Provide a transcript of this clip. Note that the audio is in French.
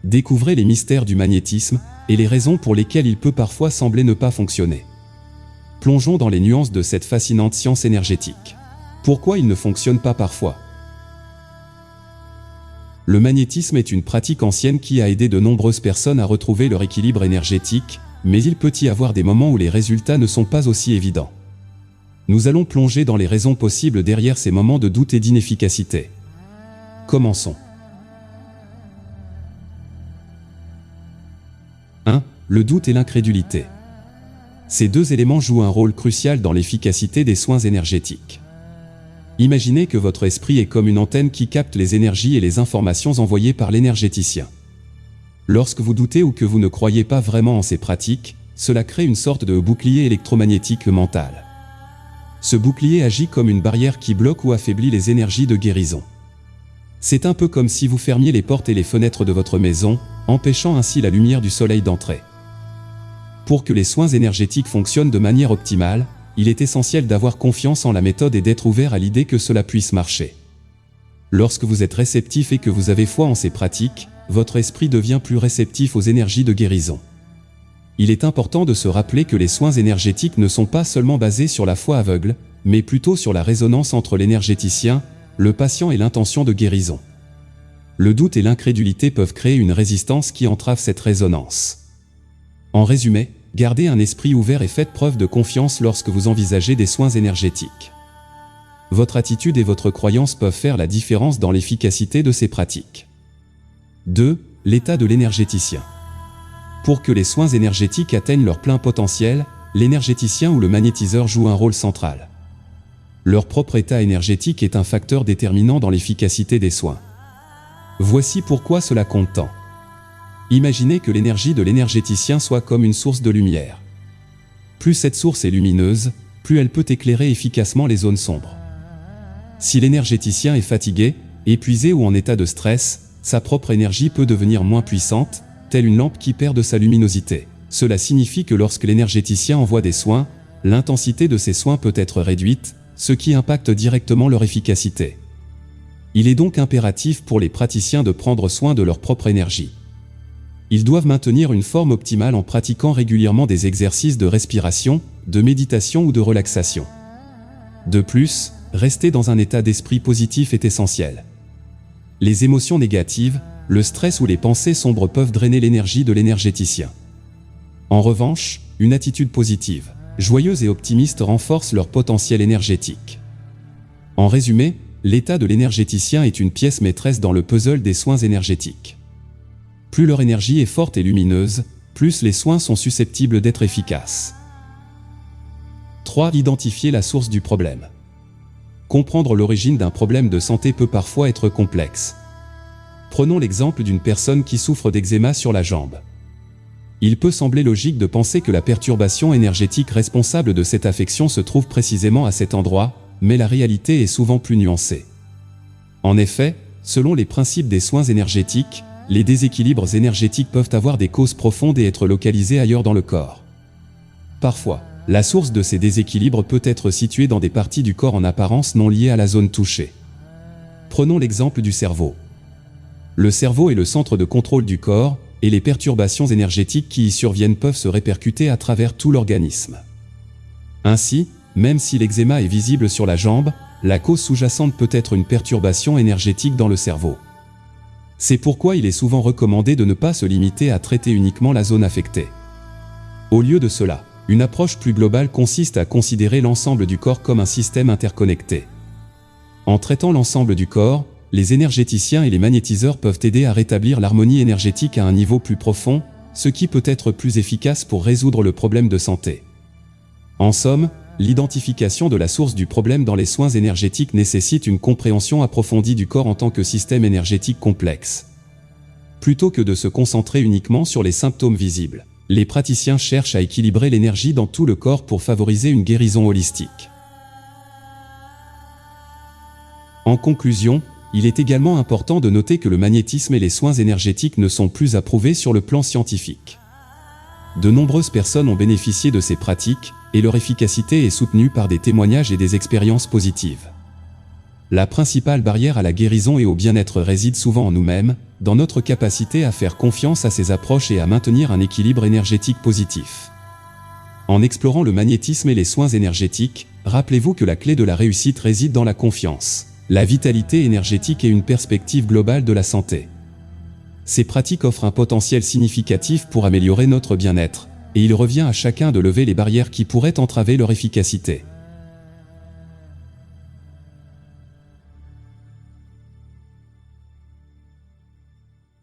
Découvrez les mystères du magnétisme et les raisons pour lesquelles il peut parfois sembler ne pas fonctionner. Plongeons dans les nuances de cette fascinante science énergétique. Pourquoi il ne fonctionne pas parfois? Le magnétisme est une pratique ancienne qui a aidé de nombreuses personnes à retrouver leur équilibre énergétique, mais il peut y avoir des moments où les résultats ne sont pas aussi évidents. Nous allons plonger dans les raisons possibles derrière ces moments de doute et d'inefficacité. Commençons. 1. Le doute et l'incrédulité. Ces deux éléments jouent un rôle crucial dans l'efficacité des soins énergétiques. Imaginez que votre esprit est comme une antenne qui capte les énergies et les informations envoyées par l'énergéticien. Lorsque vous doutez ou que vous ne croyez pas vraiment en ces pratiques, cela crée une sorte de bouclier électromagnétique mental. Ce bouclier agit comme une barrière qui bloque ou affaiblit les énergies de guérison. C'est un peu comme si vous fermiez les portes et les fenêtres de votre maison, empêchant ainsi la lumière du soleil d'entrer. Pour que les soins énergétiques fonctionnent de manière optimale, il est essentiel d'avoir confiance en la méthode et d'être ouvert à l'idée que cela puisse marcher. Lorsque vous êtes réceptif et que vous avez foi en ces pratiques, votre esprit devient plus réceptif aux énergies de guérison. Il est important de se rappeler que les soins énergétiques ne sont pas seulement basés sur la foi aveugle, mais plutôt sur la résonance entre l'énergéticien, le patient et l'intention de guérison. Le doute et l'incrédulité peuvent créer une résistance qui entrave cette résonance. En résumé, gardez un esprit ouvert et faites preuve de confiance lorsque vous envisagez des soins énergétiques. Votre attitude et votre croyance peuvent faire la différence dans l'efficacité de ces pratiques. 2. L'état de l'énergéticien. Pour que les soins énergétiques atteignent leur plein potentiel, l'énergéticien ou le magnétiseur joue un rôle central. Leur propre état énergétique est un facteur déterminant dans l'efficacité des soins. Voici pourquoi cela compte tant. Imaginez que l'énergie de l'énergéticien soit comme une source de lumière. Plus cette source est lumineuse, plus elle peut éclairer efficacement les zones sombres. Si l'énergéticien est fatigué, épuisé ou en état de stress, sa propre énergie peut devenir moins puissante, telle une lampe qui perd de sa luminosité. Cela signifie que lorsque l'énergéticien envoie des soins, l'intensité de ces soins peut être réduite, ce qui impacte directement leur efficacité. Il est donc impératif pour les praticiens de prendre soin de leur propre énergie. Ils doivent maintenir une forme optimale en pratiquant régulièrement des exercices de respiration, de méditation ou de relaxation. De plus, rester dans un état d'esprit positif est essentiel. Les émotions négatives, le stress ou les pensées sombres peuvent drainer l'énergie de l'énergéticien. En revanche, une attitude positive, joyeuse et optimiste renforce leur potentiel énergétique. En résumé, l'état de l'énergéticien est une pièce maîtresse dans le puzzle des soins énergétiques. Plus leur énergie est forte et lumineuse, plus les soins sont susceptibles d'être efficaces. 3. Identifier la source du problème. Comprendre l'origine d'un problème de santé peut parfois être complexe. Prenons l'exemple d'une personne qui souffre d'eczéma sur la jambe. Il peut sembler logique de penser que la perturbation énergétique responsable de cette affection se trouve précisément à cet endroit, mais la réalité est souvent plus nuancée. En effet, selon les principes des soins énergétiques, les déséquilibres énergétiques peuvent avoir des causes profondes et être localisés ailleurs dans le corps. Parfois, la source de ces déséquilibres peut être située dans des parties du corps en apparence non liées à la zone touchée. Prenons l'exemple du cerveau. Le cerveau est le centre de contrôle du corps, et les perturbations énergétiques qui y surviennent peuvent se répercuter à travers tout l'organisme. Ainsi, même si l'eczéma est visible sur la jambe, la cause sous-jacente peut être une perturbation énergétique dans le cerveau. C'est pourquoi il est souvent recommandé de ne pas se limiter à traiter uniquement la zone affectée. Au lieu de cela, une approche plus globale consiste à considérer l'ensemble du corps comme un système interconnecté. En traitant l'ensemble du corps, les énergéticiens et les magnétiseurs peuvent aider à rétablir l'harmonie énergétique à un niveau plus profond, ce qui peut être plus efficace pour résoudre le problème de santé. En somme, l'identification de la source du problème dans les soins énergétiques nécessite une compréhension approfondie du corps en tant que système énergétique complexe. Plutôt que de se concentrer uniquement sur les symptômes visibles, les praticiens cherchent à équilibrer l'énergie dans tout le corps pour favoriser une guérison holistique. En conclusion, il est également important de noter que le magnétisme et les soins énergétiques ne sont plus approuvés sur le plan scientifique. De nombreuses personnes ont bénéficié de ces pratiques, et leur efficacité est soutenue par des témoignages et des expériences positives. La principale barrière à la guérison et au bien-être réside souvent en nous-mêmes, dans notre capacité à faire confiance à ces approches et à maintenir un équilibre énergétique positif. En explorant le magnétisme et les soins énergétiques, rappelez-vous que la clé de la réussite réside dans la confiance, la vitalité énergétique et une perspective globale de la santé. Ces pratiques offrent un potentiel significatif pour améliorer notre bien-être, et il revient à chacun de lever les barrières qui pourraient entraver leur efficacité.